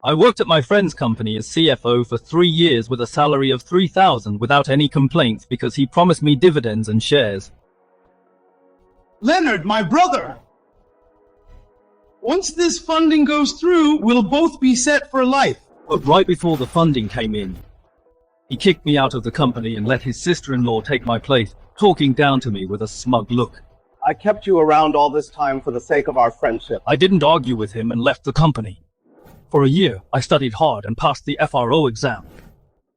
I worked at my friend's company as CFO for 3 years with a salary of $3,000 without any complaints because he promised me dividends and shares. Leonard, my brother! Once this funding goes through, we'll both be set for life. But right before the funding came in, he kicked me out of the company and let his sister-in-law take my place, talking down to me with a smug look. I kept you around all this time for the sake of our friendship. I didn't argue with him and left the company. For a year, I studied hard and passed the FRO exam.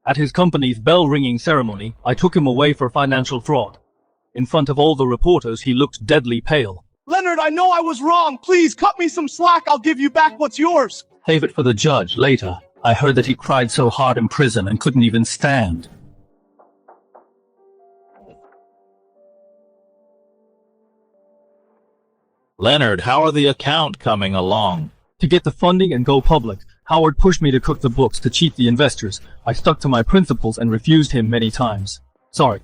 At his company's bell-ringing ceremony, I took him away for financial fraud. In front of all the reporters, he looked deadly pale. Leonard, I know I was wrong. Please, cut me some slack. I'll give you back what's yours. Save it for the judge later. I heard that he cried so hard in prison and couldn't even stand. Leonard, how are the account coming along? To get the funding and go public, Howard pushed me to cook the books to cheat the investors. I stuck to my principles and refused him many times. Sorry.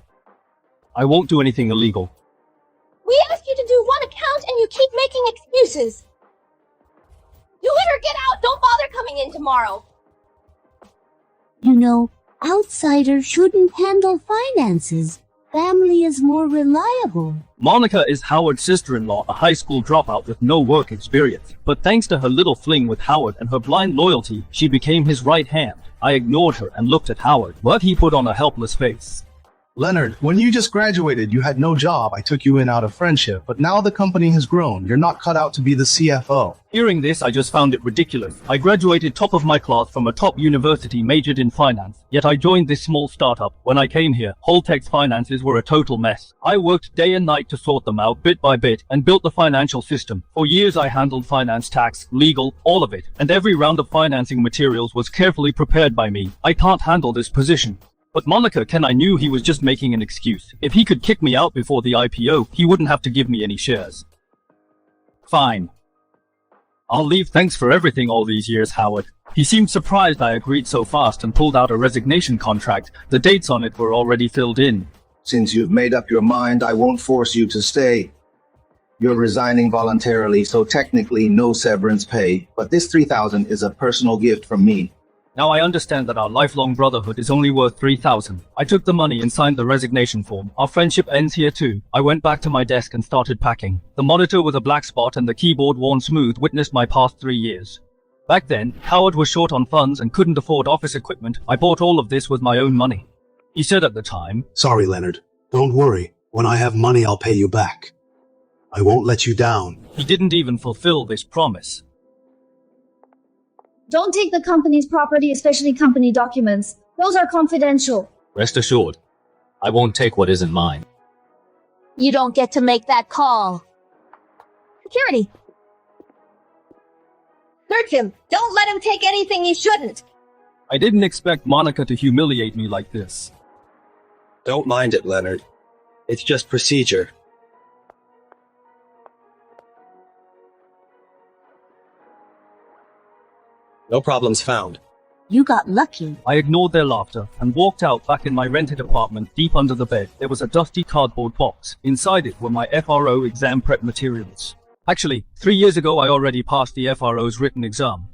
I won't do anything illegal. We asked you to do one account and you keep making excuses. Do it or get out. Don't bother coming in tomorrow. You know, outsiders shouldn't handle finances. Family is more reliable. Monica is Howard's sister-in-law, a high school dropout with no work experience. But thanks to her little fling with Howard and her blind loyalty, she became his right hand. I ignored her and looked at Howard, but he put on a helpless face. Leonard, when you just graduated, you had no job. I took you in out of friendship, but now the company has grown. You're not cut out to be the CFO. Hearing this, I just found it ridiculous. I graduated top of my class from a top university, majored in finance, yet I joined this small startup. When I came here, Holtec's finances were a total mess. I worked day and night to sort them out bit by bit and built the financial system. For years I handled finance, tax, legal, all of it, and every round of financing materials was carefully prepared by me. I can't handle this position. But Monica I knew he was just making an excuse. If he could kick me out before the IPO, he wouldn't have to give me any shares. Fine. I'll leave. Thanks for everything all these years, Howard. He seemed surprised I agreed so fast and pulled out a resignation contract. The dates on it were already filled in. Since you've made up your mind, I won't force you to stay. You're resigning voluntarily, so technically no severance pay, but this $3,000 is a personal gift from me. Now I understand that our lifelong brotherhood is only worth $3,000. I took the money and signed the resignation form. Our friendship ends here too. I went back to my desk and started packing. The monitor with a black spot and the keyboard worn smooth witnessed my past 3 years. Back then, Howard was short on funds and couldn't afford office equipment. I bought all of this with my own money. He said at the time, "Sorry, Leonard. Don't worry. When I have money, I'll pay you back. I won't let you down." He didn't even fulfill this promise. Don't take the company's property, especially company documents. Those are confidential. Rest assured, I won't take what isn't mine. You don't get to make that call. Security. Search him. Don't let him take anything he shouldn't. I didn't expect Monica to humiliate me like this. Don't mind it, Leonard. It's just procedure. No problems found. You got lucky. I ignored their laughter and walked out back in my rented apartment. Deep under the bed, there was a dusty cardboard box. Inside it were my FRO exam prep materials. Actually, 3 years ago I already passed the FRO's written exam.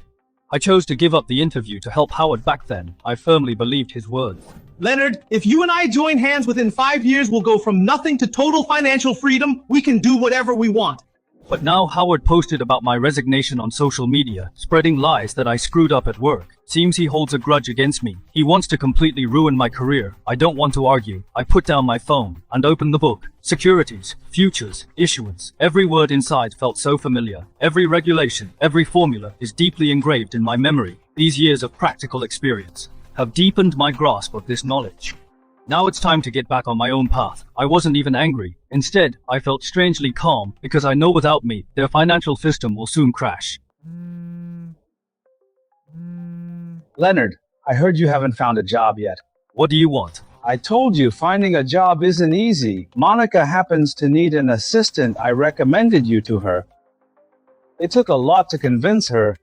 I chose to give up the interview to help Howard back then. I firmly believed his words. Leonard, if you and I join hands within 5 years, we'll go from nothing to total financial freedom. We can do whatever we want. But now Howard posted about my resignation on social media, spreading lies that I screwed up at work. Seems he holds a grudge against me. He wants to completely ruin my career. I don't want to argue. I put down my phone and opened the book. Securities, futures, issuance. Every word inside felt so familiar. Every regulation, every formula is deeply engraved in my memory. These years of practical experience have deepened my grasp of this knowledge. Now it's time to get back on my own path. I wasn't even angry. Instead, I felt strangely calm because I know without me, their financial system will soon crash. Leonard, I heard you haven't found a job yet. What do you want? I told you finding a job isn't easy. Monica happens to need an assistant. I recommended you to her. It took a lot to convince her.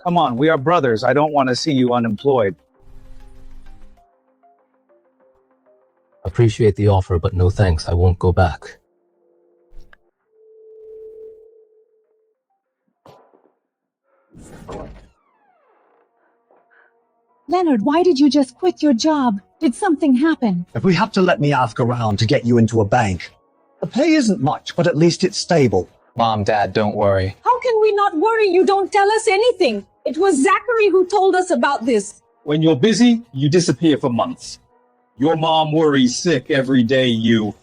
Come on, we are brothers. I don't want to see you unemployed. Appreciate the offer, but no thanks. I won't go back. Leonard, why did you just quit your job? Did something happen? If we have to let me ask around to get you into a bank, the pay isn't much, but at least it's stable. Mom, Dad, don't worry. How can we not worry? You don't tell us anything. It was Zachary who told us about this. When you're busy, you disappear for months. Your mom worries sick every day, you.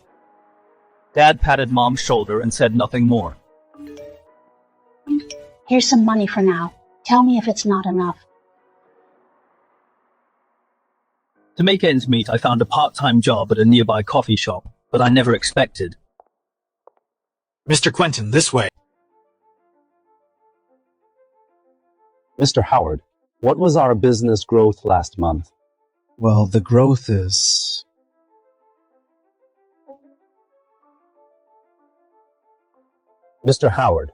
Dad patted Mom's shoulder and said nothing more. Here's some money for now. Tell me if it's not enough. To make ends meet, I found a part-time job at a nearby coffee shop, but I never expected. Mr. Quentin, this way. Mr. Howard, what was our business growth last month? Well, the growth is... Mr. Howard,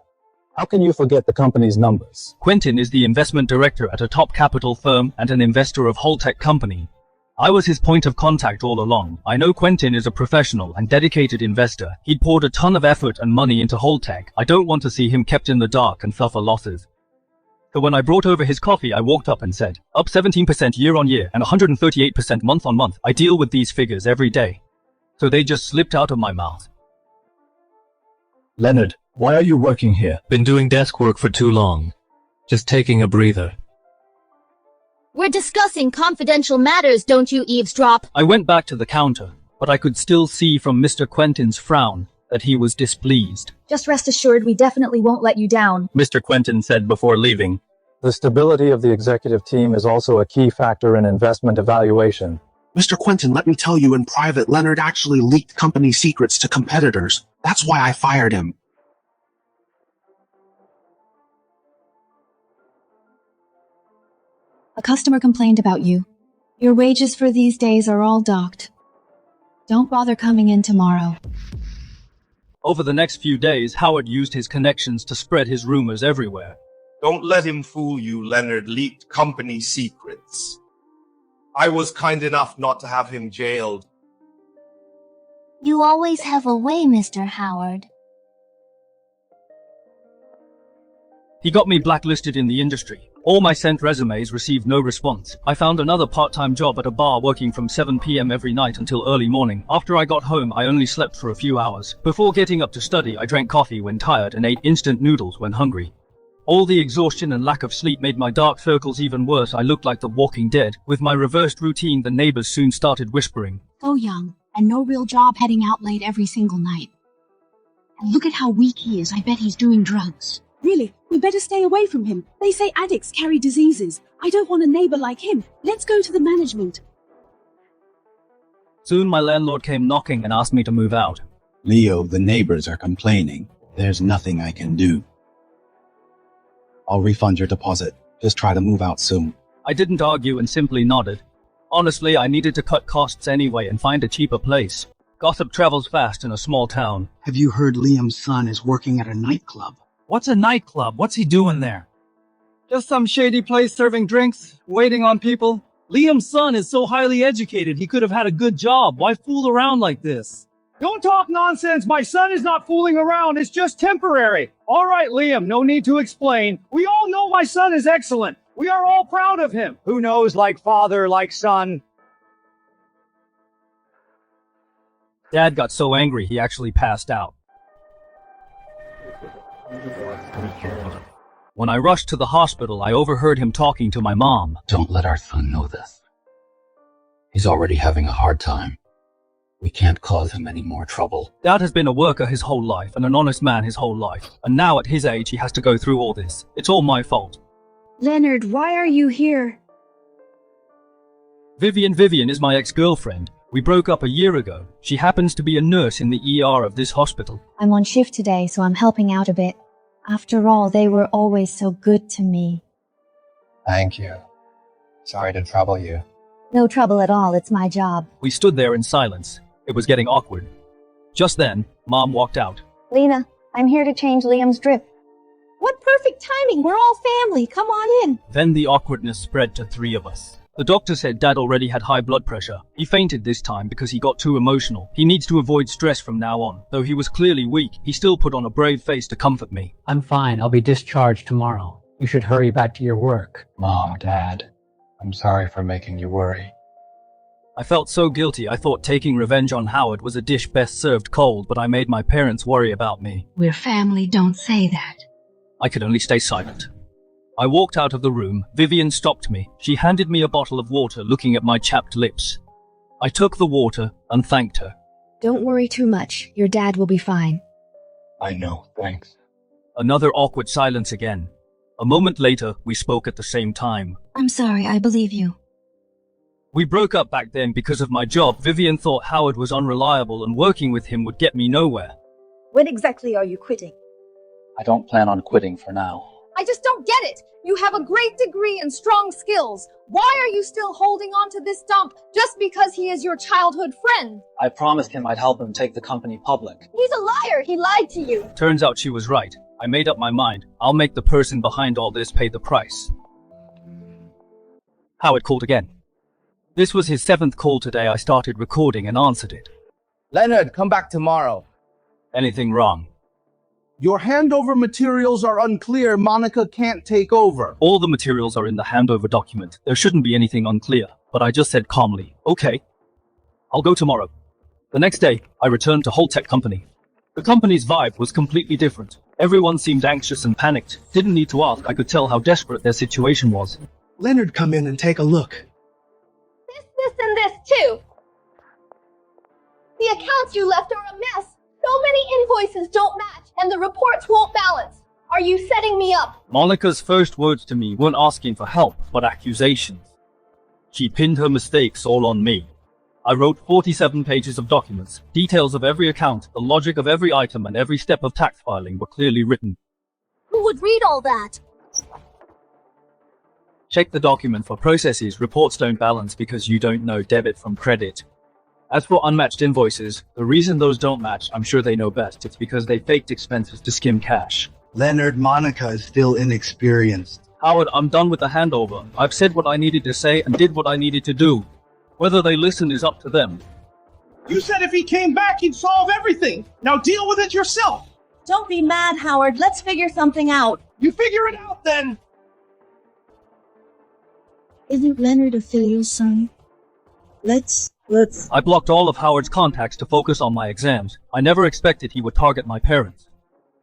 how can you forget the company's numbers? Quentin is the investment director at a top capital firm and an investor of Holtec Company. I was his point of contact all along. I know Quentin is a professional and dedicated investor. He'd poured a ton of effort and money into Holtec. I don't want to see him kept in the dark and suffer losses. So when I brought over his coffee, I walked up and said, up 17% year on year and 138% month on month. I deal with these figures every day. So they just slipped out of my mouth. Leonard, why are you working here? Been doing desk work for too long. Just taking a breather. We're discussing confidential matters, don't you eavesdrop? I went back to the counter, but I could still see from Mr. Quentin's frown that he was displeased. Just rest assured we definitely won't let you down. Mr. Quentin said before leaving. The stability of the executive team is also a key factor in investment evaluation. Mr. Quentin, let me tell you in private, Leonard actually leaked company secrets to competitors. That's why I fired him. A customer complained about you. Your wages for these days are all docked. Don't bother coming in tomorrow. Over the next few days, Howard used his connections to spread his rumors everywhere. Don't let him fool you. Leonard leaked company secrets. I was kind enough not to have him jailed. You always have a way, Mr. Howard. He got me blacklisted in the industry. All my sent resumes received no response. I found another part-time job at a bar working from 7 p.m. every night until early morning. After I got home, I only slept for a few hours. Before getting up to study, I drank coffee when tired and ate instant noodles when hungry. All the exhaustion and lack of sleep made my dark circles even worse. I looked like the Walking Dead. With my reversed routine, the neighbors soon started whispering. So young, and no real job, heading out late every single night. And look at how weak he is. I bet he's doing drugs. Really, we better stay away from him. They say addicts carry diseases. I don't want a neighbor like him. Let's go to the management. Soon my landlord came knocking and asked me to move out. Leo, the neighbors are complaining. There's nothing I can do. I'll refund your deposit. Just try to move out soon. I didn't argue and simply nodded. Honestly, I needed to cut costs anyway and find a cheaper place. Gossip travels fast in a small town. Have you heard Liam's son is working at a nightclub? What's a nightclub? What's he doing there? Just some shady place serving drinks, waiting on people. Liam's son is so highly educated, he could have had a good job. Why fool around like this? Don't talk nonsense. My son is not fooling around. It's just temporary. All right, Liam, no need to explain. We all know my son is excellent. We are all proud of him. Who knows, like father, like son. Dad got so angry he actually passed out. When I rushed to the hospital, I overheard him talking to my mom. Don't let our son know this. He's already having a hard time. We can't cause him any more trouble. Dad has been a worker his whole life and an honest man his whole life. And now at his age, he has to go through all this. It's all my fault. Leonard, why are you here? Vivian is my ex-girlfriend. We broke up a year ago. She happens to be a nurse in the ER of this hospital. I'm on shift today, so I'm helping out a bit. After all, they were always so good to me. Thank you. Sorry to trouble you. No trouble at all, it's my job. We stood there in silence. It was getting awkward. Just then, Mom walked out. Lena, I'm here to change Liam's drip. What perfect timing! We're all family. Come on in. Then the awkwardness spread to three of us. The doctor said Dad already had high blood pressure. He fainted this time because he got too emotional. He needs to avoid stress from now on. Though he was clearly weak, he still put on a brave face to comfort me. I'm fine. I'll be discharged tomorrow. You should hurry back to your work. Mom, Dad, I'm sorry for making you worry. I felt so guilty I thought taking revenge on Howard was a dish best served cold, but I made my parents worry about me. We're family, don't say that. I could only stay silent. I walked out of the room. Vivian stopped me. She handed me a bottle of water, looking at my chapped lips. I took the water and thanked her. Don't worry too much. Your dad will be fine. I know, thanks. Another awkward silence again. A moment later, we spoke at the same time. I'm sorry, I believe you. We broke up back then because of my job. Vivian thought Howard was unreliable and working with him would get me nowhere. When exactly are you quitting? I don't plan on quitting for now. I just don't get it. You have a great degree and strong skills. Why are you still holding on to this dump just because he is your childhood friend? I promised him I'd help him take the company public. He's a liar. He lied to you. Turns out she was right. I made up my mind. I'll make the person behind all this pay the price. Howard called again. This was his 7th call today. I started recording and answered it. Leonard, come back tomorrow. Anything wrong? Your handover materials are unclear. Monica can't take over. All the materials are in the handover document. There shouldn't be anything unclear, but I just said calmly, okay, I'll go tomorrow. The next day, I returned to Holtec Company. The company's vibe was completely different. Everyone seemed anxious and panicked. Didn't need to ask. I could tell how desperate their situation was. Leonard, come in and take a look. This, and this too. The accounts you left are a mess. So many invoices don't match, and the reports won't balance. Are you setting me up? Monica's first words to me weren't asking for help, but accusations. She pinned her mistakes all on me. I wrote 47 pages of documents. Details of every account, the logic of every item, and every step of tax filing were clearly written. Who would read all that? Check the document for processes. Reports don't balance because you don't know debit from credit. As for unmatched invoices, the reason those don't match, I'm sure they know best. It's because they faked expenses to skim cash. Leonard, Monica is still inexperienced. Howard, I'm done with the handover. I've said what I needed to say and did what I needed to do. Whether they listen is up to them. You said if he came back, he'd solve everything. Now deal with it yourself. Don't be mad, Howard. Let's figure something out. You figure it out then. Isn't Leonard a filial son? Let's... I blocked all of Howard's contacts to focus on my exams. I never expected he would target my parents.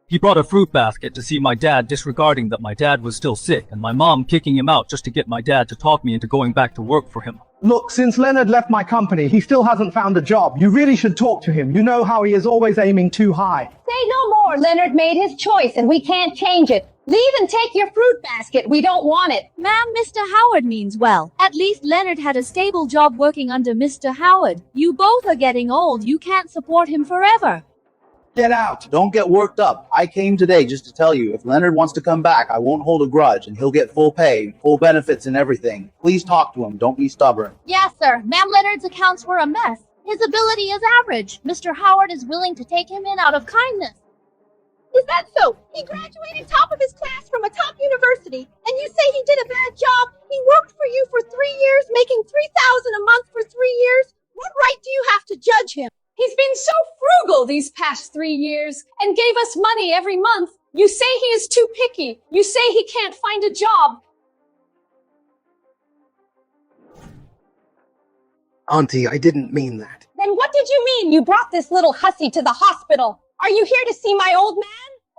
He brought a fruit basket to see my dad, disregarding that my dad was still sick, and my mom kicking him out just to get my dad to talk me into going back to work for him. Look, since Leonard left my company, he still hasn't found a job. You really should talk to him. You know how he is always aiming too high. Say no more. Leonard made his choice, and we can't change it. Leave and take your fruit basket. We don't want it. Ma'am, Mr. Howard means well. At least Leonard had a stable job working under Mr. Howard. You both are getting old. You can't support him forever. Get out. Don't get worked up. I came today just to tell you, if Leonard wants to come back, I won't hold a grudge, and he'll get full pay, full benefits and everything. Please talk to him. Don't be stubborn. Yes, sir. Ma'am, Leonard's accounts were a mess. His ability is average. Mr. Howard is willing to take him in out of kindness. Is that so? He graduated top of his class from a top university, and you say he did a bad job? He worked for you for 3 years, making $3,000 a month for 3 years? What right do you have to judge him? He's been so frugal these past 3 years and gave us money every month. You say he is too picky. You say he can't find a job. Auntie, I didn't mean that. Then what did you mean you brought this little hussy to the hospital? Are you here to see my old man?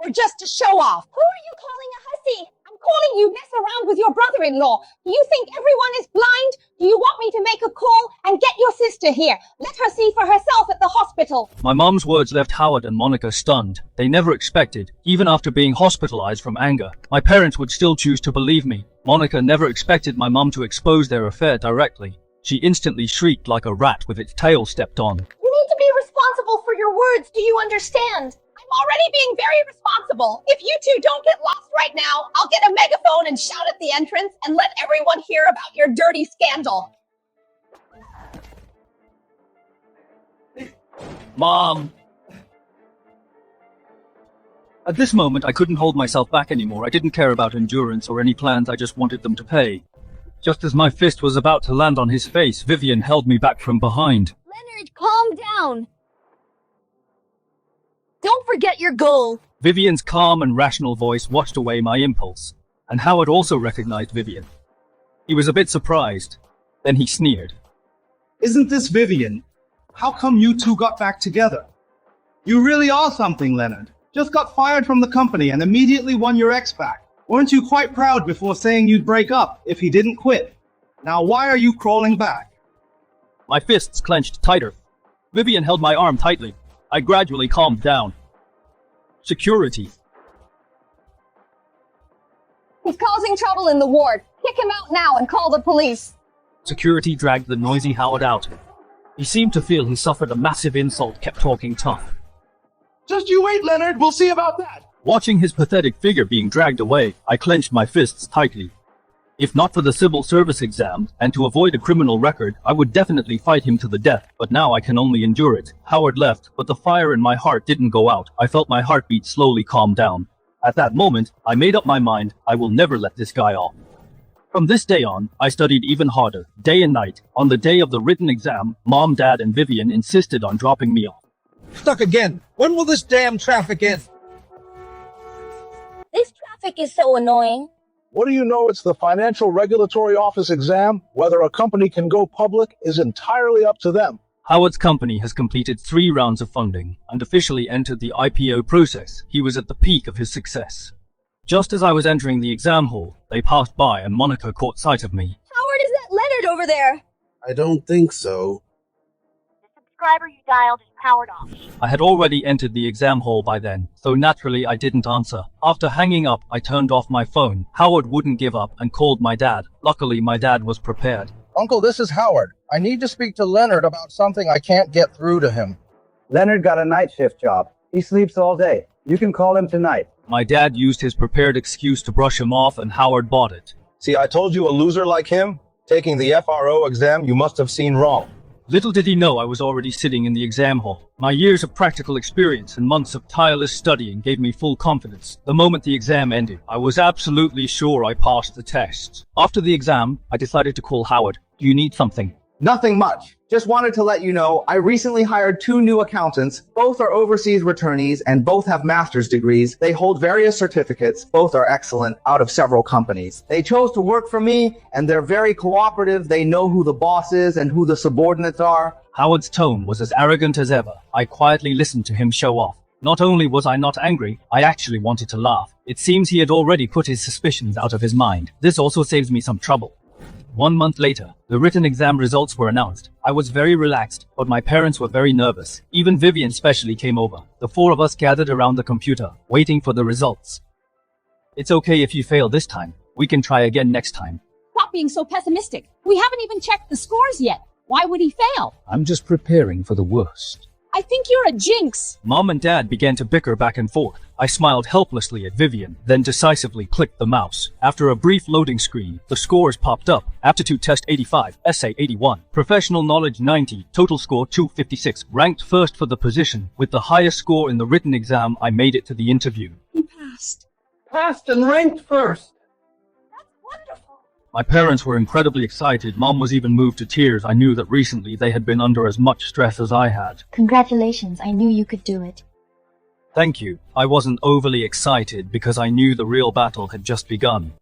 Or just to show off? Who are you calling a hussy? I'm calling you mess around with your brother-in-law. Do you think everyone is blind? Do you want me to make a call and get your sister here? Let her see for herself at the hospital. My mom's words left Howard and Monica stunned. They never expected, even after being hospitalized from anger, my parents would still choose to believe me. Monica never expected my mom to expose their affair directly. She instantly shrieked like a rat with its tail stepped on. You need to be responsible for your words. Do you understand? I'm already being very responsible. If you two don't get lost right now, I'll get a megaphone and shout at the entrance and let everyone hear about your dirty scandal. Mom! At this moment, I couldn't hold myself back anymore. I didn't care about endurance or any plans. I just wanted them to pay. Just as my fist was about to land on his face, Vivian held me back from behind. Leonard, calm down. Don't forget your goal. Vivian's calm and rational voice washed away my impulse, and Howard also recognized Vivian. He was a bit surprised. Then he sneered. Isn't this Vivian? How come you two got back together? You really are something, Leonard. Just got fired from the company and immediately won your ex back. Weren't you quite proud before saying you'd break up if he didn't quit? Now why are you crawling back? My fists clenched tighter. Vivian held my arm tightly. I gradually calmed down. Security. He's causing trouble in the ward. Kick him out now and call the police. Security dragged the noisy Howard out. He seemed to feel he suffered a massive insult, kept talking tough. Just you wait, Leonard. We'll see about that. Watching his pathetic figure being dragged away, I clenched my fists tightly. If not for the civil service exam, and to avoid a criminal record, I would definitely fight him to the death, but now I can only endure it. Howard left, but the fire in my heart didn't go out. I felt my heartbeat slowly calm down. At that moment, I made up my mind, I will never let this guy off. From this day on, I studied even harder, day and night. On the day of the written exam, Mom, Dad, and Vivian insisted on dropping me off. Stuck again. When will this damn traffic end? This traffic is so annoying. What do you know? It's the Financial Regulatory Office exam. Whether a company can go public is entirely up to them. Howard's company has completed 3 rounds of funding and officially entered the IPO process. He was at the peak of his success. Just as I was entering the exam hall, they passed by and Monica caught sight of me. Howard, is that Leonard over there? I don't think so. The subscriber you dialed is powered off. I had already entered the exam hall by then, so naturally I didn't answer. After hanging up, I turned off my phone. Howard wouldn't give up and called my dad. Luckily, my dad was prepared. Uncle, this is Howard. I need to speak to Leonard about something. I can't get through to him. Leonard got a night shift job. He sleeps all day. You can call him tonight. My dad used his prepared excuse to brush him off and Howard bought it. See, I told you a loser like him? Taking the FRO exam, you must have seen wrong. Little did he know I was already sitting in the exam hall. My years of practical experience and months of tireless studying gave me full confidence. The moment the exam ended, I was absolutely sure I passed the test. After the exam, I decided to call Howard. Do you need something? Nothing much. Just wanted to let you know I recently hired 2 new accountants. Both are overseas returnees and both have master's degrees. They hold various certificates. Both are excellent out of several companies. They chose to work for me and they're very cooperative. They know who the boss is and who the subordinates are. Howard's tone was as arrogant as ever. I quietly listened to him show off. Not only was I not angry, I actually wanted to laugh. It seems he had already put his suspicions out of his mind. This also saves me some trouble. 1 month later, the written exam results were announced. I was very relaxed, but my parents were very nervous. Even Vivian specially came over. The 4 of us gathered around the computer, waiting for the results. It's okay if you fail this time. We can try again next time. Stop being so pessimistic. We haven't even checked the scores yet. Why would he fail? I'm just preparing for the worst. I think you're a jinx. Mom and Dad began to bicker back and forth. I smiled helplessly at Vivian, then decisively clicked the mouse. After a brief loading screen, the scores popped up. Aptitude test 85, essay 81, professional knowledge 90, total score 256. Ranked first for the position. With the highest score in the written exam, I made it to the interview. He passed. Passed and ranked first. My parents were incredibly excited. Mom was even moved to tears. I knew that recently they had been under as much stress as I had. Congratulations, I knew you could do it. Thank you. I wasn't overly excited because I knew the real battle had just begun.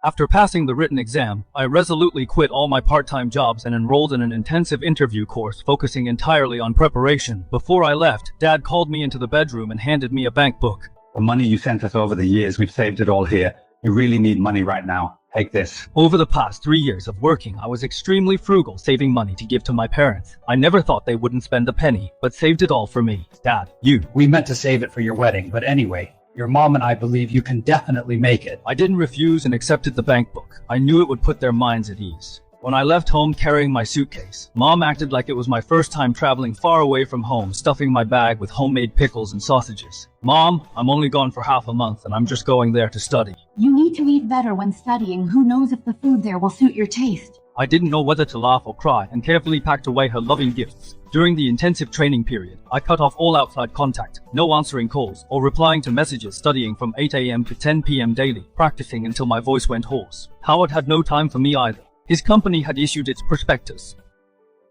After passing the written exam, I resolutely quit all my part-time jobs and enrolled in an intensive interview course focusing entirely on preparation. Before I left, Dad called me into the bedroom and handed me a bank book. The money you sent us over the years, we've saved it all here. You really need money right now. Take this. Over the past 3 years of working, I was extremely frugal, saving money to give to my parents. I never thought they wouldn't spend a penny, but saved it all for me. Dad, you. We meant to save it for your wedding, but anyway, your mom and I believe you can definitely make it. I didn't refuse and accepted the bank book. I knew it would put their minds at ease. When I left home carrying my suitcase, Mom acted like it was my first time traveling far away from home, stuffing my bag with homemade pickles and sausages. Mom, I'm only gone for half a month and I'm just going there to study. You need to eat better when studying. Who knows if the food there will suit your taste? I didn't know whether to laugh or cry and carefully packed away her loving gifts. During the intensive training period, I cut off all outside contact, no answering calls or replying to messages, studying from 8 a.m. to 10 p.m. daily, practicing until my voice went hoarse. Howard had no time for me either. His company had issued its prospectus.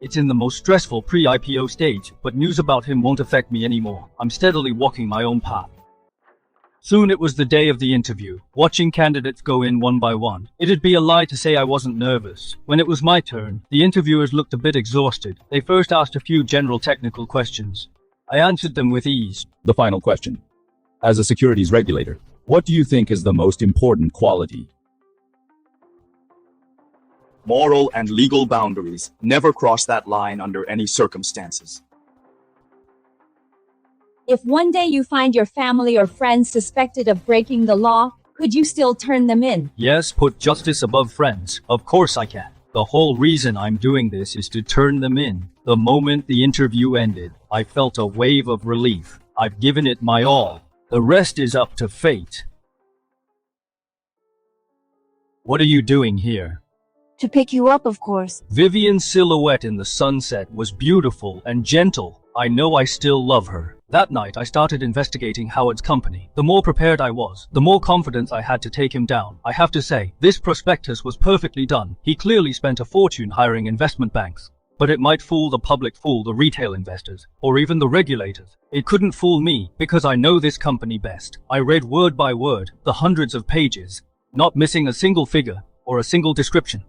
It's in the most stressful pre-IPO stage, but news about him won't affect me anymore. I'm steadily walking my own path. Soon it was the day of the interview, watching candidates go in one by one. It'd be a lie to say I wasn't nervous. When it was my turn, the interviewers looked a bit exhausted. They first asked a few general technical questions. I answered them with ease. The final question. As a securities regulator, what do you think is the most important quality? Moral and legal boundaries. Never cross that line under any circumstances. If one day you find your family or friends suspected of breaking the law, could you still turn them in? Yes, put justice above friends. Of course I can. The whole reason I'm doing this is to turn them in. The moment the interview ended, I felt a wave of relief. I've given it my all. The rest is up to fate. What are you doing here? To pick you up, of course. Vivian's silhouette in the sunset was beautiful and gentle. I know I still love her. That night, I started investigating Howard's company. The more prepared I was, the more confidence I had to take him down. I have to say, this prospectus was perfectly done. He clearly spent a fortune hiring investment banks. But it might fool the public, fool the retail investors, or even the regulators. It couldn't fool me, because I know this company best. I read word by word, the hundreds of pages, not missing a single figure, or a single description.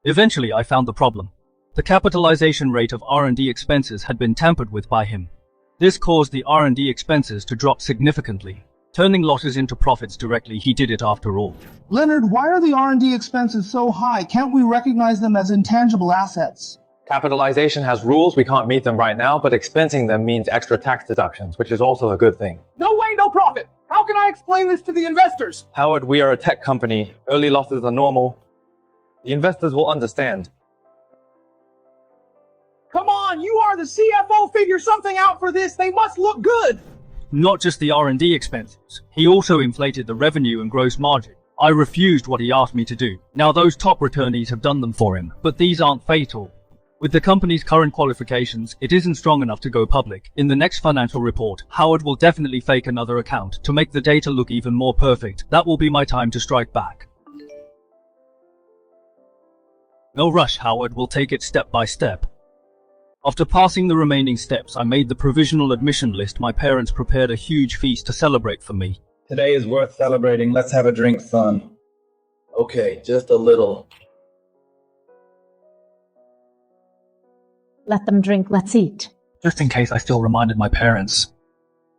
Eventually, I found the problem. The capitalization rate of R&D expenses had been tampered with by him. This caused the R&D expenses to drop significantly. Turning losses into profits directly, he did it after all. Leonard, why are the R&D expenses so high? Can't we recognize them as intangible assets? Capitalization has rules. We can't meet them right now, but expensing them means extra tax deductions, which is also a good thing. No way, no profit! How can I explain this to the investors? Howard, we are a tech company. Early losses are normal. The investors will understand. Come on, you are the CFO. Figure something out for this. They must look good. Not just the R&D expenses. He also inflated the revenue and gross margin. I refused what he asked me to do. Now those top returnees have done them for him, but these aren't fatal. With the company's current qualifications, it isn't strong enough to go public. In the next financial report, Howard will definitely fake another account to make the data look even more perfect. That will be my time to strike back. No rush, Howard. We'll take it step by step. After passing the remaining steps, I made the provisional admission list. My parents prepared a huge feast to celebrate for me. Today is worth celebrating. Let's have a drink, son. Okay, just a little. Let them drink, let's eat. Just in case I still reminded my parents.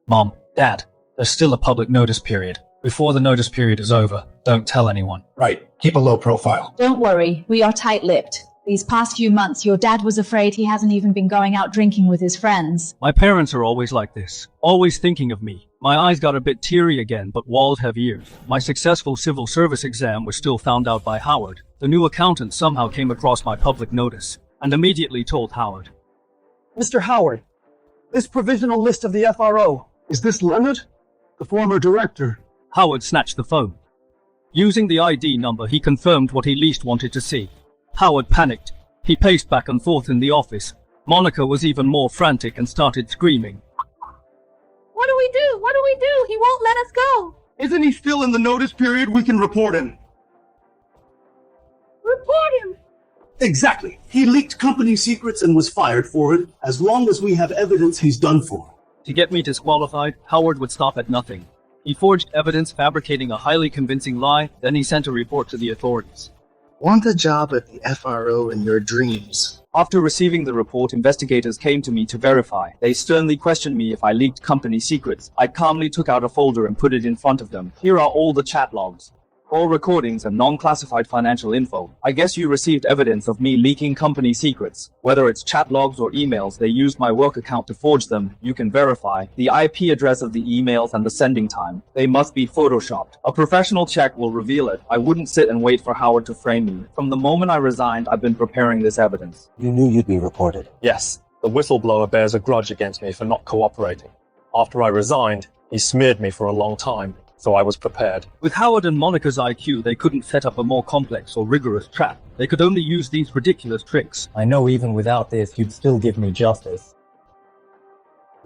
Mom, Dad, there's still a public notice period. Before the notice period is over, don't tell anyone. Right. Keep a low profile. Don't worry, we are tight-lipped. These past few months, your dad was afraid he hasn't even been going out drinking with his friends. My parents are always like this, always thinking of me. My eyes got a bit teary again, but walls have ears. My successful civil service exam was still found out by Howard. The new accountant somehow came across my public notice, and immediately told Howard. Mr. Howard, this provisional list of the FRO. Is this Leonard? The former director? Howard snatched the phone. Using the ID number, he confirmed what he least wanted to see. Howard panicked. He paced back and forth in the office. Monica was even more frantic and started screaming. What do we do? What do we do? He won't let us go. Isn't he still in the notice period? We can report him. Report him. Exactly. He leaked company secrets and was fired for it. As long as we have evidence, he's done for. To get me disqualified, Howard would stop at nothing. He forged evidence, fabricating a highly convincing lie, then he sent a report to the authorities. Want a job at the FRO in your dreams? After receiving the report, investigators came to me to verify. They sternly questioned me if I leaked company secrets. I calmly took out a folder and put it in front of them. Here are all the chat logs, call recordings, and non-classified financial info. I guess you received evidence of me leaking company secrets. Whether it's chat logs or emails, they used my work account to forge them. You can verify the IP address of the emails and the sending time. They must be photoshopped. A professional check will reveal it. I wouldn't sit and wait for Howard to frame me. From the moment I resigned, I've been preparing this evidence. You knew you'd be reported. Yes, the whistleblower bears a grudge against me for not cooperating. After I resigned, he smeared me for a long time. So I was prepared. With Howard and Monica's IQ, they couldn't set up a more complex or rigorous trap. They could only use these ridiculous tricks. I know even without this, you'd still give me justice.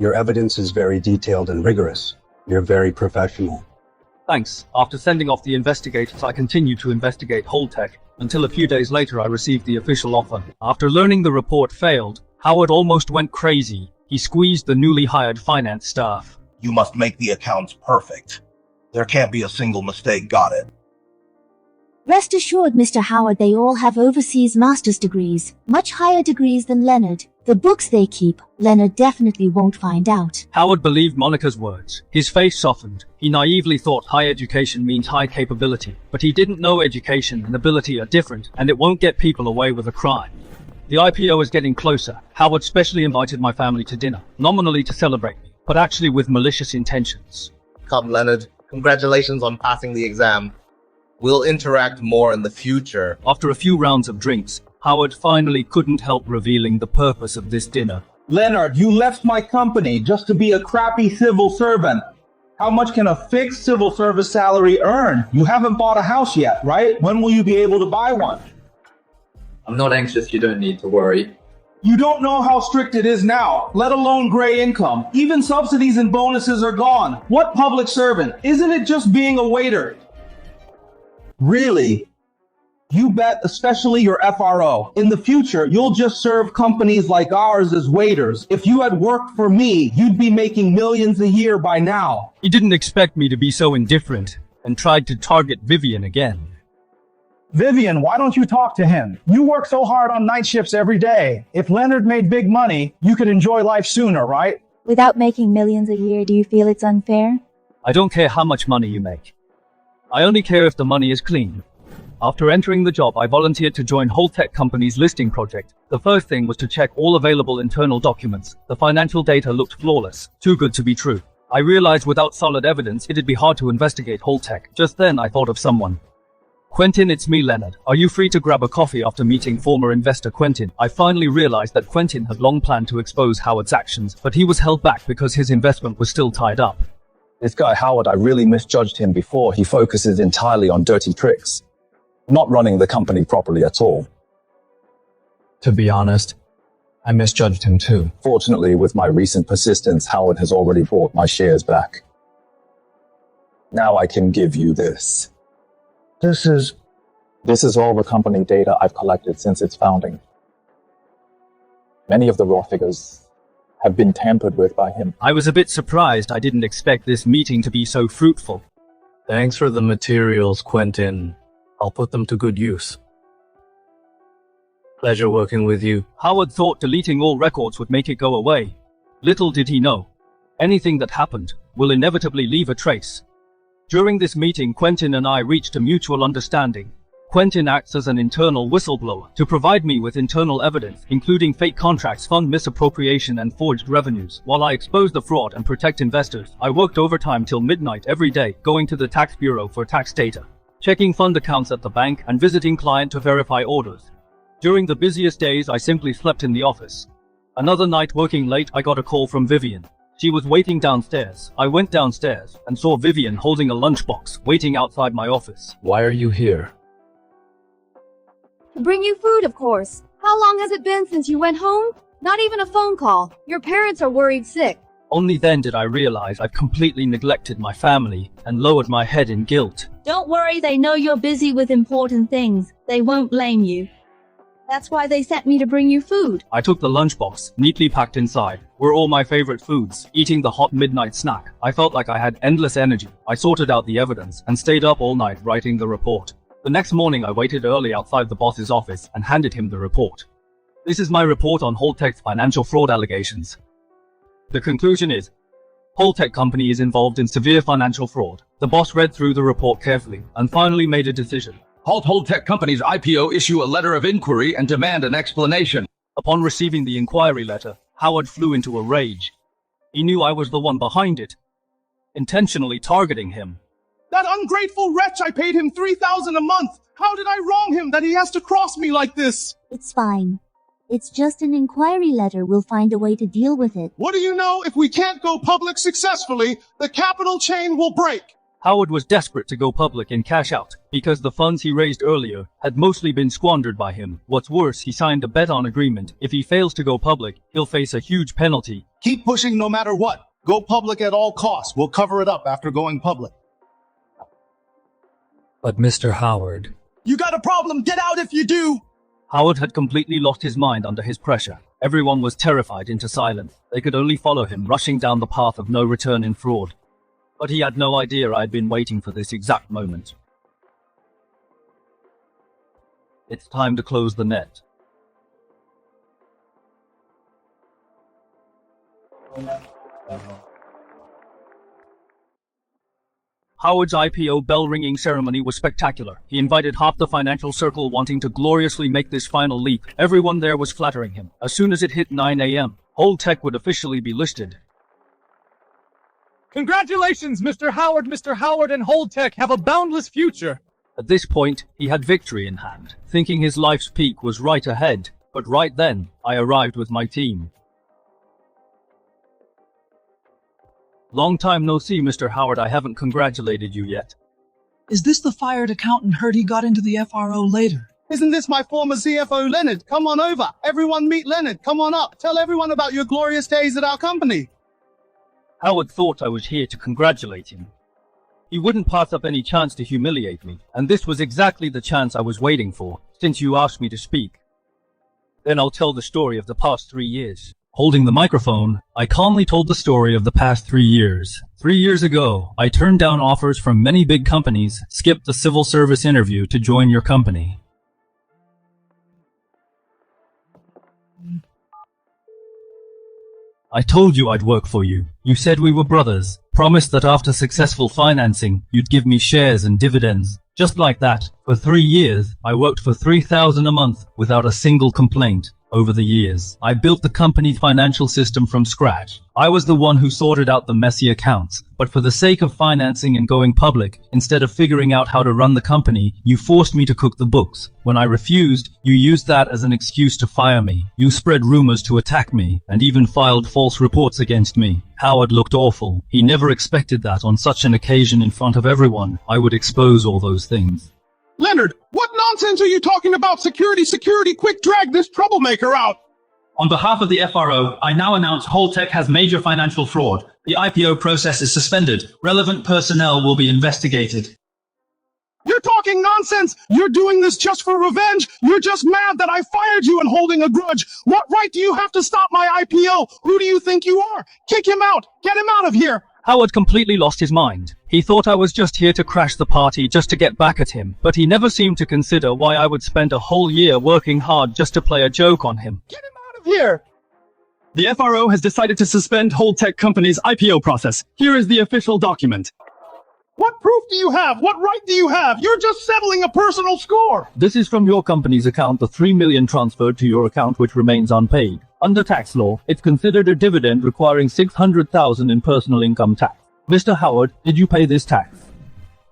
Your evidence is very detailed and rigorous. You're very professional. Thanks. After sending off the investigators, I continued to investigate Holtec, until a few days later I received the official offer. After learning the report failed, Howard almost went crazy. He squeezed the newly hired finance staff. You must make the accounts perfect. There can't be a single mistake. Got it. Rest assured, Mr. Howard, they all have overseas master's degrees, much higher degrees than Leonard. The books they keep, Leonard definitely won't find out. Howard believed Monica's words. His face softened. He naively thought high education means high capability, but he didn't know education and ability are different, and it won't get people away with a crime. The IPO is getting closer. Howard specially invited my family to dinner, nominally to celebrate me, but actually with malicious intentions. Come, Leonard. Congratulations on passing the exam. We'll interact more in the future. After a few rounds of drinks, Howard finally couldn't help revealing the purpose of this dinner. Leonard, you left my company just to be a crappy civil servant. How much can a fixed civil service salary earn? You haven't bought a house yet, right? When will you be able to buy one? I'm not anxious, you don't need to worry. You don't know how strict it is now, let alone gray income. Even subsidies and bonuses are gone. What public servant? Isn't it just being a waiter? Really? You bet, especially your FRO. In the future, you'll just serve companies like ours as waiters. If you had worked for me, you'd be making millions a year by now. He didn't expect me to be so indifferent, and tried to target Vivian again. Vivian, why don't you talk to him? You work so hard on night shifts every day. If Leonard made big money, you could enjoy life sooner, right? Without making millions a year, do you feel it's unfair? I don't care how much money you make. I only care if the money is clean. After entering the job, I volunteered to join Holtec Company's listing project. The first thing was to check all available internal documents. The financial data looked flawless, too good to be true. I realized without solid evidence, it'd be hard to investigate Holtec. Just then, I thought of someone. Quentin, it's me, Leonard. Are you free to grab a coffee after meeting former investor Quentin? I finally realized that Quentin had long planned to expose Howard's actions, but he was held back because his investment was still tied up. This guy Howard, I really misjudged him before. He focuses entirely on dirty tricks, not running the company properly at all. To be honest, I misjudged him too. Fortunately, with my recent persistence, Howard has already bought my shares back. Now I can give you this. This is all the company data I've collected since its founding. Many of the raw figures have been tampered with by him. I was a bit surprised. I didn't expect this meeting to be so fruitful. Thanks for the materials, Quentin. I'll put them to good use. Pleasure working with you. Howard thought deleting all records would make it go away. Little did he know. Anything that happened will inevitably leave a trace. During this meeting, Quentin and I reached a mutual understanding. Quentin acts as an internal whistleblower to provide me with internal evidence, including fake contracts, fund misappropriation, and forged revenues. While I expose the fraud and protect investors, I worked overtime till midnight every day, going to the tax bureau for tax data, checking fund accounts at the bank, and visiting client to verify orders. During the busiest days, I simply slept in the office. Another night working late, I got a call from Vivian. She was waiting downstairs. I went downstairs and saw Vivian holding a lunchbox, waiting outside my office. Why are you here? To bring you food, of course. How long has it been since you went home? Not even a phone call. Your parents are worried sick. Only then did I realize I've completely neglected my family and lowered my head in guilt. Don't worry, they know you're busy with important things. They won't blame you. That's why they sent me to bring you food. I took the lunchbox, neatly packed inside, were all my favorite foods. Eating the hot midnight snack, I felt like I had endless energy. I sorted out the evidence and stayed up all night writing the report. The next morning I waited early outside the boss's office and handed him the report. This is my report on Holtec's financial fraud allegations. The conclusion is, Holtec Company is involved in severe financial fraud. The boss read through the report carefully and finally made a decision. Halt Holtec Company's IPO, issue a letter of inquiry and demand an explanation. Upon receiving the inquiry letter, Howard flew into a rage. He knew I was the one behind it, intentionally targeting him. That ungrateful wretch, I paid him $3,000 a month. How did I wrong him that he has to cross me like this? It's fine. It's just an inquiry letter. We'll find a way to deal with it. What do you know? If we can't go public successfully, the capital chain will break. Howard was desperate to go public and cash out, because the funds he raised earlier had mostly been squandered by him. What's worse, he signed a bet-on agreement. If he fails to go public, he'll face a huge penalty. Keep pushing no matter what. Go public at all costs. We'll cover it up after going public. But Mr. Howard... You got a problem. Get out if you do. Howard had completely lost his mind under his pressure. Everyone was terrified into silence. They could only follow him, rushing down the path of no return in fraud. But he had no idea I'd been waiting for this exact moment. It's time to close the net. Howard's IPO bell-ringing ceremony was spectacular. He invited half the financial circle wanting to gloriously make this final leap. Everyone there was flattering him. As soon as it hit 9 a.m., Holdtech would officially be listed. Congratulations, Mr. Howard! Mr. Howard and Holdtech have a boundless future! At this point, he had victory in hand, thinking his life's peak was right ahead. But right then, I arrived with my team. Long time no see, Mr. Howard. I haven't congratulated you yet. Is this the fired accountant? Heard he got into the FRO later. Isn't this my former CFO, Leonard? Come on over. Everyone meet Leonard. Come on up. Tell everyone about your glorious days at our company. Howard thought I was here to congratulate him. He wouldn't pass up any chance to humiliate me, and this was exactly the chance I was waiting for, since you asked me to speak. Then I'll tell the story of the past 3 years. Holding the microphone, I calmly told the story of the past 3 years. 3 years ago, I turned down offers from many big companies, skipped the civil service interview to join your company. I told you I'd work for you. You said we were brothers. Promised that after successful financing, you'd give me shares and dividends. Just like that, for 3 years, I worked for $3,000 a month without a single complaint. Over the years, I built the company's financial system from scratch. I was the one who sorted out the messy accounts, but for the sake of financing and going public, instead of figuring out how to run the company, you forced me to cook the books. When I refused, you used that as an excuse to fire me. You spread rumors to attack me, and even filed false reports against me. Howard looked awful. He never expected that on such an occasion in front of everyone, I would expose all those things. Leonard, what nonsense are you talking about? Security, quick, drag this troublemaker out. On behalf of the FRO, I now announce Holdtech has major financial fraud. The IPO process is suspended. Relevant personnel will be investigated. You're talking nonsense. You're doing this just for revenge. You're just mad that I fired you and holding a grudge. What right do you have to stop my IPO? Who do you think you are? Kick him out. Get him out of here. Howard completely lost his mind. He thought I was just here to crash the party just to get back at him, but he never seemed to consider why I would spend a whole year working hard just to play a joke on him. Get him out of here! The FRO has decided to suspend Holdtech Company's IPO process. Here is the official document. What proof do you have? What right do you have? You're just settling a personal score. This is from your company's account, the $3 million transferred to your account which remains unpaid. Under tax law, it's considered a dividend requiring $600,000 in personal income tax. Mr. Howard, did you pay this tax?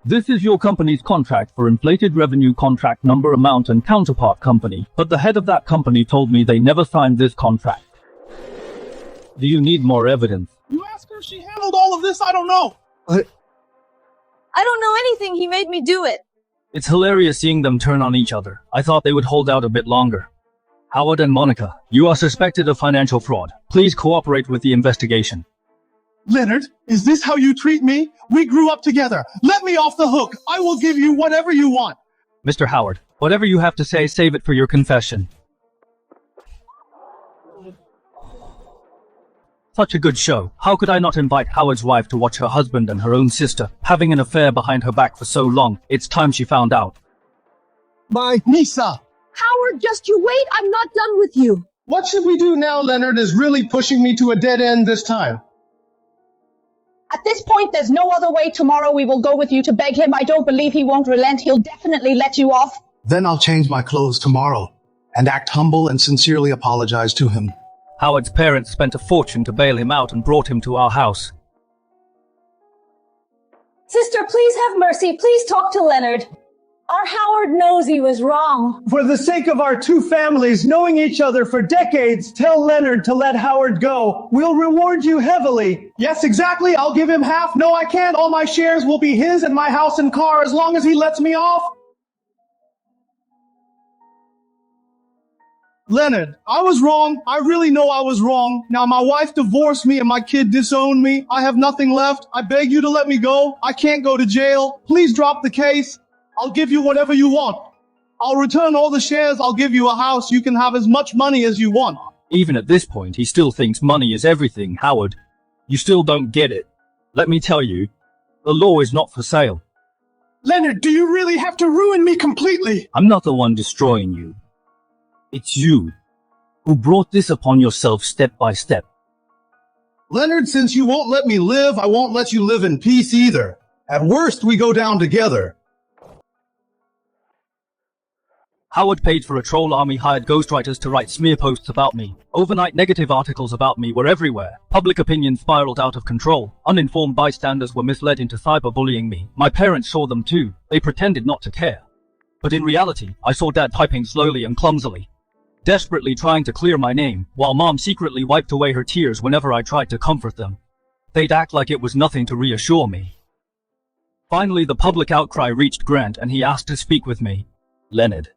This is your company's contract for inflated revenue contract number amount and counterpart company, but the head of that company told me they never signed this contract. Do you need more evidence? You ask her, she handled all of this, I don't know. I don't know anything, he made me do it. It's hilarious seeing them turn on each other. I thought they would hold out a bit longer. Howard and Monica, you are suspected of financial fraud. Please cooperate with the investigation. Leonard, is this how you treat me? We grew up together. Let me off the hook. I will give you whatever you want. Mr. Howard, whatever you have to say, save it for your confession. Such a good show. How could I not invite Howard's wife to watch her husband and her own sister having an affair behind her back for so long? It's time she found out. Bye, Nisa. Howard, just you wait. I'm not done with you. What should we do now? Leonard is really pushing me to a dead end this time. At this point, there's no other way. Tomorrow we will go with you to beg him. I don't believe he won't relent. He'll definitely let you off. Then I'll change my clothes tomorrow and act humble and sincerely apologize to him. Howard's parents spent a fortune to bail him out and brought him to our house. Sister, please have mercy. Please talk to Leonard. Our Howard knows he was wrong. For the sake of our two families, knowing each other for decades, tell Leonard to let Howard go. We'll reward you heavily. Yes, exactly. I'll give him half. No, I can't. All my shares will be his and my house and car as long as he lets me off. Leonard, I was wrong. I really know I was wrong. Now my wife divorced me and my kid disowned me. I have nothing left. I beg you to let me go. I can't go to jail. Please drop the case. I'll give you whatever you want. I'll return all the shares. I'll give you a house. You can have as much money as you want. Even at this point, he still thinks money is everything, Howard. You still don't get it. Let me tell you, The law is not for sale. Leonard, do you really have to ruin me completely? I'm not the one destroying you. It's you who brought this upon yourself step by step. Leonard, since you won't let me live, I won't let you live in peace either. At worst, we go down together. Howard paid for a troll army, hired ghostwriters to write smear posts about me. Overnight negative articles about me were everywhere. Public opinion spiraled out of control. Uninformed bystanders were misled into cyberbullying me. My parents saw them too. They pretended not to care. But in reality, I saw Dad typing slowly and clumsily, desperately trying to clear my name, while Mom secretly wiped away her tears whenever I tried to comfort them. They'd act like it was nothing to reassure me. Finally, the public outcry reached Grant and he asked to speak with me. Leonard,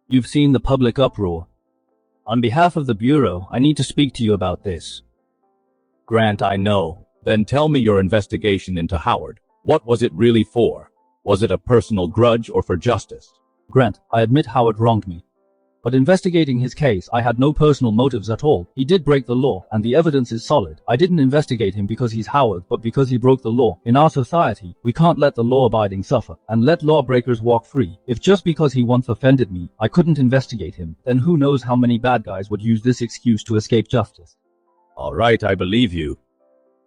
you've seen the public uproar. On behalf of the Bureau, I need to speak to you about this. Grant, I know. Then tell me your investigation into Howard. What was it really for? Was it a personal grudge or for justice? Grant, I admit Howard wronged me. But investigating his case, I had no personal motives at all. He did break the law, and the evidence is solid. I didn't investigate him because he's Howard, but because he broke the law. In our society, we can't let the law-abiding suffer, and let lawbreakers walk free. If just because he once offended me, I couldn't investigate him, then who knows how many bad guys would use this excuse to escape justice. All right, I believe you.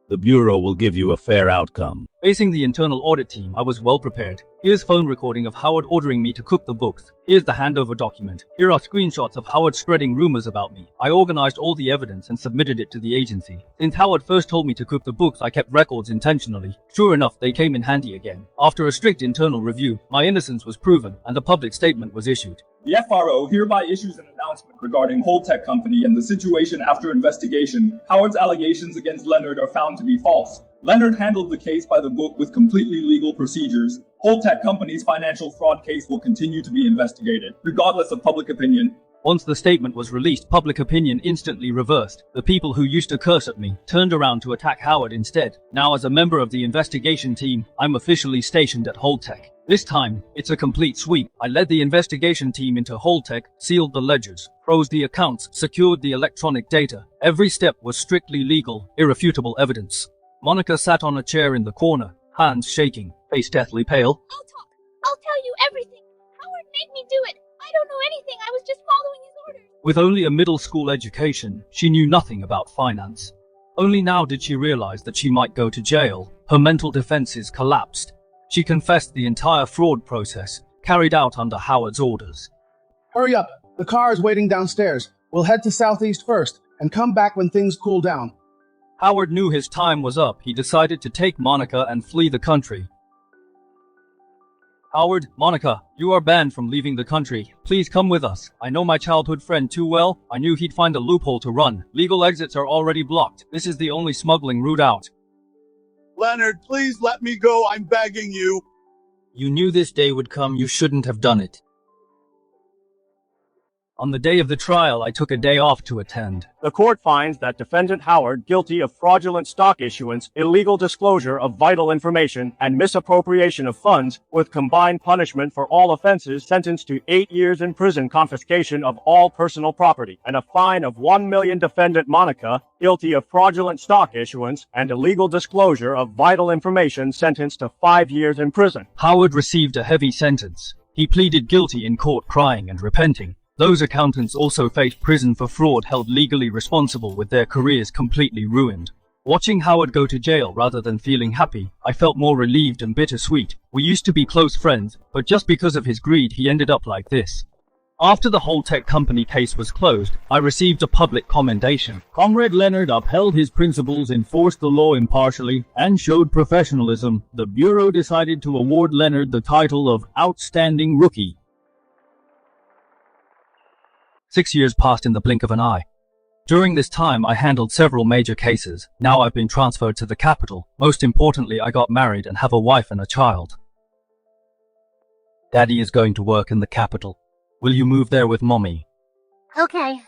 The Bureau will give you a fair outcome. Facing the internal audit team, I was well prepared. Here's phone recording of Howard ordering me to cook the books. Here's the handover document. Here are screenshots of Howard spreading rumors about me. I organized all the evidence and submitted it to the agency. Since Howard first told me to cook the books, I kept records intentionally. Sure enough, they came in handy again. After a strict internal review, my innocence was proven and a public statement was issued. The FRO hereby issues an announcement regarding Holtec Company and the situation after investigation. Howard's allegations against Leonard are found to be false. Leonard handled the case by the book with completely legal procedures. Holtec Company's financial fraud case will continue to be investigated, regardless of public opinion. Once the statement was released, public opinion instantly reversed. The people who used to curse at me turned around to attack Howard instead. Now, as a member of the investigation team, I'm officially stationed at Holtec. This time, it's a complete sweep. I led the investigation team into Holtec, sealed the ledgers, froze the accounts, secured the electronic data. Every step was strictly legal, irrefutable evidence. Monica sat on a chair in the corner, hands shaking, face deathly pale. I'll talk. I'll tell you everything. Howard made me do it. I don't know anything. I was just following his orders. With only a middle school education, she knew nothing about finance. Only now did she realize that she might go to jail. Her mental defenses collapsed. She confessed the entire fraud process, carried out under Howard's orders. Hurry up. The car is waiting downstairs. We'll head to Southeast first and come back when things cool down. Howard knew his time was up. He decided to take Monica and flee the country. Howard, Monica, you are banned from leaving the country. Please come with us. I know my childhood friend too well. I knew he'd find a loophole to run. Legal exits are already blocked. This is the only smuggling route out. Leonard, please let me go. I'm begging you. You knew this day would come. You shouldn't have done it. On the day of the trial, I took a day off to attend. The court finds that defendant Howard guilty of fraudulent stock issuance, illegal disclosure of vital information, and misappropriation of funds, with combined punishment for all offenses, sentenced to 8 years in prison, confiscation of all personal property, and a fine of $1 million. Defendant Monica, guilty of fraudulent stock issuance and illegal disclosure of vital information, sentenced to 5 years in prison. Howard received a heavy sentence. He pleaded guilty in court, crying and repenting. Those accountants also faced prison for fraud, held legally responsible with their careers completely ruined. Watching Howard go to jail rather than feeling happy, I felt more relieved and bittersweet. We used to be close friends, but just because of his greed he ended up like this. After the Holtec Company case was closed, I received a public commendation. Comrade Leonard upheld his principles, enforced the law impartially, and showed professionalism. The Bureau decided to award Leonard the title of Outstanding Rookie. 6 years passed in the blink of an eye. During this time, I handled several major cases. Now I've been transferred to the capital. Most importantly, I got married and have a wife and a child. Daddy is going to work in the capital. Will you move there with Mommy? Okay.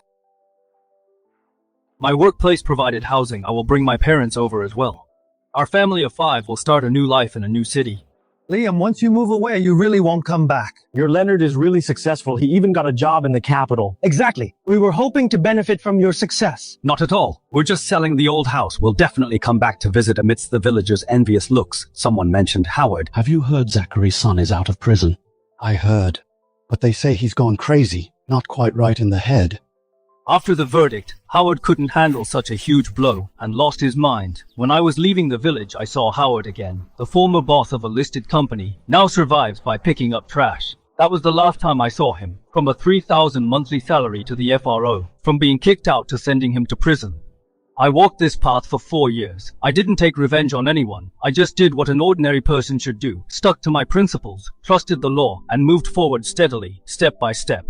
My workplace provided housing. I will bring my parents over as well. Our family of 5 will start a new life in a new city. Liam, once you move away, you really won't come back. Your Leonard is really successful. He even got a job in the capital. Exactly. We were hoping to benefit from your success. Not at all. We're just selling the old house. We'll definitely come back to visit amidst the villagers' envious looks. Someone mentioned Howard. Have you heard Zachary's son is out of prison? I heard. But they say he's gone crazy, not quite right in the head. After the verdict, Howard couldn't handle such a huge blow and lost his mind. When I was leaving the village, I saw Howard again. The former boss of a listed company now survives by picking up trash. That was the last time I saw him. From a 3,000 monthly salary to the FRO, from being kicked out to sending him to prison. I walked this path for 4 years. I didn't take revenge on anyone. I just did what an ordinary person should do. Stuck to my principles, trusted the law, and moved forward steadily, step by step.